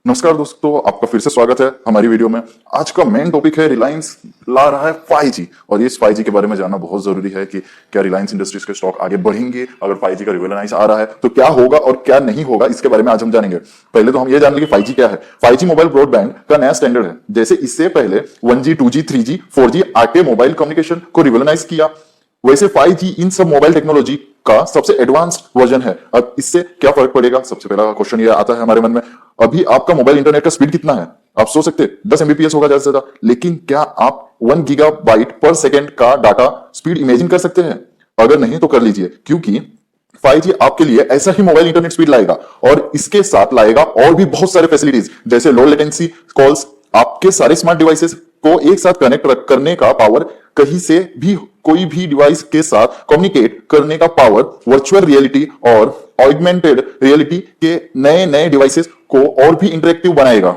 नमस्कार दोस्तों, आपका फिर से स्वागत है हमारी वीडियो में। आज का मेन टॉपिक है रिलायंस ला रहा है 5G और इस 5G के बारे में जानना बहुत जरूरी है कि क्या रिलायंस इंडस्ट्रीज के स्टॉक आगे बढ़ेंगे। अगर 5G का रिवॉल्यूशन आ रहा है तो क्या होगा और क्या नहीं होगा, इसके बारे में आज हम जानेंगे। पहले तो हम ये जान लेंगे 5G क्या है। 5G मोबाइल ब्रॉडबैंड का नया स्टैंडर्ड है। जैसे इससे पहले 1G 2G 3G 4G आके मोबाइल कम्युनिकेशन को रिवॉल्यूशनाइज किया, वैसे 5G इन सब मोबाइल टेक्नोलॉजी का सबसे एडवांस्ड वर्जन है। अब इससे क्या फर्क पड़ेगा, सबसे पहला क्वेश्चन ये आता है हमारे मन में। अभी आपका मोबाइल इंटरनेट का स्पीड कितना है? आप सोच सकते 10 Mbps होगा ज्यादा से ज्यादा, लेकिन क्या आप 1 गीगाबाइट पर सेकेंड का डाटा स्पीड इमेजिन कर सकते हैं? अगर नहीं तो कर लीजिए, क्योंकि 5G आपके लिए ऐसा ही मोबाइल इंटरनेट स्पीड लाएगा और इसके साथ लाएगा और भी बहुत सारे फैसिलिटीज, जैसे लो लेटेंसी कॉल्स, आपके सारे स्मार्ट डिवाइसेस को एक साथ कनेक्ट करने का पावर, कहीं से भी कोई भी डिवाइस के साथ कम्युनिकेट करने का पावर, वर्चुअल रियलिटी और ऑगमेंटेड रियलिटी के नए नए डिवाइसेस को और भी इंटरेक्टिव बनाएगा।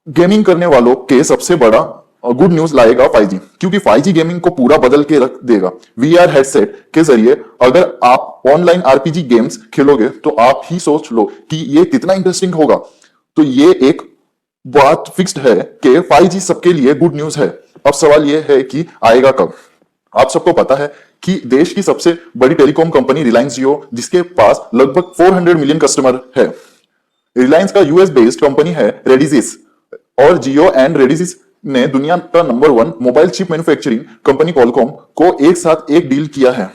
गेमिंग करने वालों के सबसे बड़ा गुड न्यूज लाएगा 5G, क्योंकि 5G गेमिंग को पूरा बदल के रख देगा। VR हेडसेट के जरिए अगर आप ऑनलाइन RPG गेम्स खेलोगे तो आप ही सोच लो कि ये कितना इंटरेस्टिंग होगा। तो ये एक बात फिक्स्ड है कि 5G सबके लिए गुड न्यूज है। अब सवाल यह है कि आएगा कब। आप सबको पता है कि देश की सबसे बड़ी टेलीकॉम कंपनी रिलायंस जियो, जिसके पास लगभग 400 मिलियन कस्टमर है। रिलायंस का यूएस बेस्ड कंपनी है रेडिसिस, और जियो एंड रेडिसिस ने दुनिया का number 1 mobile chip manufacturing company Qualcomm को एक साथ एक डील किया है।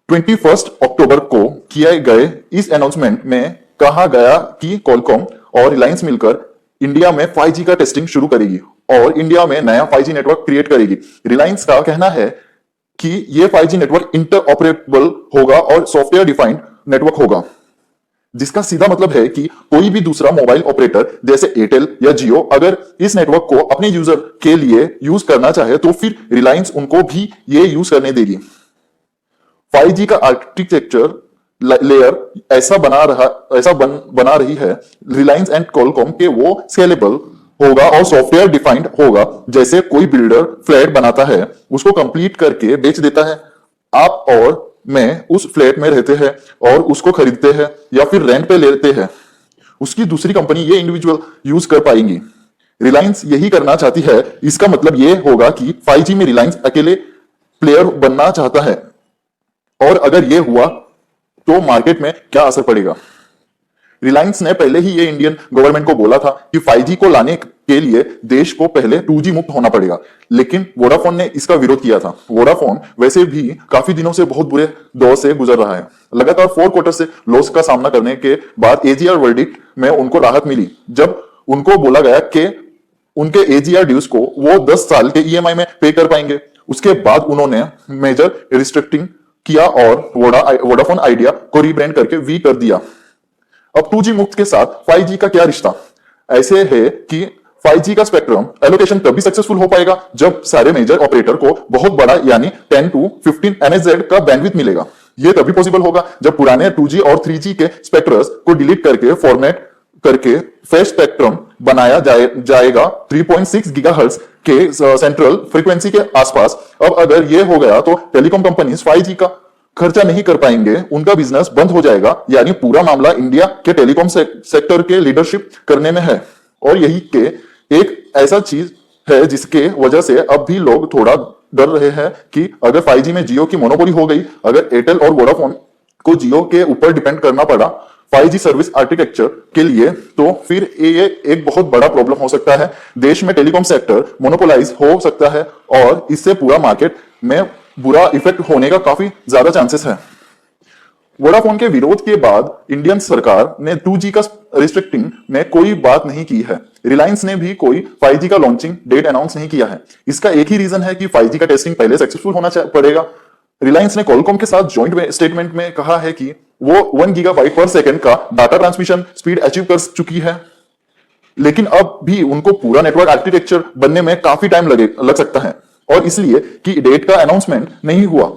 21 अक्टूबर को किए गए इस अनाउंसमेंट में कहा गया कि कॉलकॉम और रिलायंस मिलकर इंडिया में 5G का टेस्टिंग शुरू करेगी और इंडिया में नया 5G नेटवर्क क्रिएट करेगी। रिलायंस का कहना है कि यह 5G नेटवर्क इंटरऑपरेटेबल होगा और सॉफ्टवेयर डिफाइंड नेटवर्क होगा, जिसका सीधा मतलब है कि कोई भी दूसरा मोबाइल ऑपरेटर जैसे एयरटेल या जियो अगर इस नेटवर्क को अपने यूजर के लिए यूज करना चाहे तो फिर रिलायंस उनको भी ये यूज करने देगी। 5G का आर्किटेक्चर लेयर ऐसा बना रही है रिलायंस एंड कॉलकॉम के वो स्केलेबल होगा और सॉफ्टवेयर डिफाइंड होगा। जैसे कोई बिल्डर फ्लैट बनाता है, उसको कंप्लीट करके बेच देता है, आप और मैं उस फ्लैट में रहते हैं और उसको खरीदते हैं या फिर रेंट पे लेते हैं, उसकी दूसरी कंपनी ये इंडिविजुअल यूज कर पाएंगी। रिलायंस यही करना चाहती है। इसका मतलब ये होगा कि 5G में रिलायंस अकेले प्लेयर बनना चाहता है, और अगर ये हुआ तो मार्केट में क्या असर पड़ेगा। रिलायंस ने पहले ही ये इंडियन गवर्नमेंट को बोला था कि 5G को लाने के लिए देश को पहले 2G मुक्त होना पड़ेगा, लेकिन वोडाफोन ने इसका विरोध किया था। वोडाफोन वैसे भी काफी दिनों से बहुत बुरे दौर से गुजर रहा है। लगातार 4 क्वार्टर से लॉस का सामना करने के बाद AGR वर्डिक्ट में उनको राहत मिली, जब उनको बोला गया कि उनके AGR ड्यूज को वो 10 साल के EMI में पे कर पाएंगे। उसके बाद उन्होंने मेजर रिस्ट्रिक्टिंग किया और वोडाफोन आइडिया को रीब्रांड करके वी कर दिया। अब 2G मुक्त के साथ 5G का क्या रिश्ता? ऐसे है कि 5G का स्पेक्ट्रम एलोकेशन तभी सक्सेसफुल हो पाएगा जब सारे मेजर ऑपरेटर को बहुत बड़ा यानी 10 to 15 MHz का बैंडविड्थ मिलेगा। यह तभी पॉसिबल होगा जब पुराने 2G और 3G के स्पेक्ट्रस को डिलीट करके फॉर्मेट करके फ्रेश स्पेक्ट्रम बनाया जाएगा 3.6 गीगाहर्ट्ज के सेंट्रल फ्रीक्वेंसी के आसपास। अब अगर यह हो गया तो टेलीकॉम कंपनीज 5G का खर्चा नहीं कर पाएंगे, उनका बिजनेस बंद हो जाएगा। यानी पूरा मामला इंडिया के टेलीकॉम सेक्टर के लीडरशिप करने में है, और यही के एक ऐसा चीज है जिसके वजह से अब भी लोग थोड़ा डर रहे हैं कि अगर 5G में जियो की मोनोपोली हो गई, अगर एयरटेल और वोडाफोन को जियो के ऊपर डिपेंड करना पड़ा 5G सर्विस आर्किटेक्चर के लिए, तो फिर ये एक बहुत बड़ा प्रॉब्लम हो सकता है। देश में टेलीकॉम सेक्टर मोनोपोलाइज हो सकता है और इससे पूरा मार्केट में बुरा इफेक्ट होने का काफी ज्यादा चांसेस है। वोडाफोन के विरोध के बाद इंडियन सरकार ने 2G का रिस्ट्रिक्टिंग में कोई बात नहीं की है। रिलायंस ने भी कोई 5G का लॉन्चिंग डेट अनाउंस नहीं किया है। इसका एक ही रीजन है कि 5G का टेस्टिंग पहले सक्सेसफुल होना पड़ेगा। रिलायंस ने कॉलकॉम के साथ जॉइंट स्टेटमेंट में कहा है कि वो 1 गीगाबाइट पर सेकेंड का डाटा ट्रांसमिशन स्पीड अचीव कर चुकी है, लेकिन अब भी उनको पूरा नेटवर्क आर्किटेक्चर बनने में काफी टाइम लग सकता है, और इसलिए कि डेट का अनाउंसमेंट नहीं हुआ।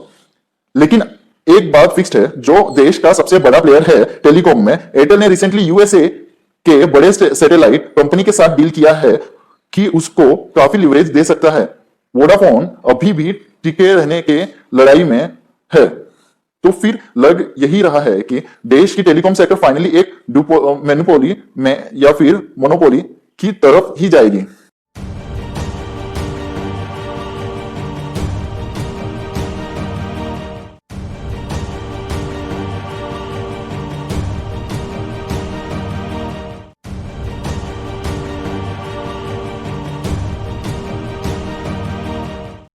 लेकिन एक बात फिक्स्ड है, जो देश का सबसे बड़ा प्लेयर है टेलीकॉम में, एयरटेल ने रिसेंटली USA के बड़े सैटेलाइट कंपनी के साथ डील किया है कि उसको काफी लिवरेज दे सकता है। वोडाफोन अभी भी टिके रहने के लड़ाई में है। तो फिर लग यही रहा है कि देश की टेलीकॉम सेक्टर फाइनली एक मोनोपोली में या फिर मोनोपोली की तरफ ही जाएगी।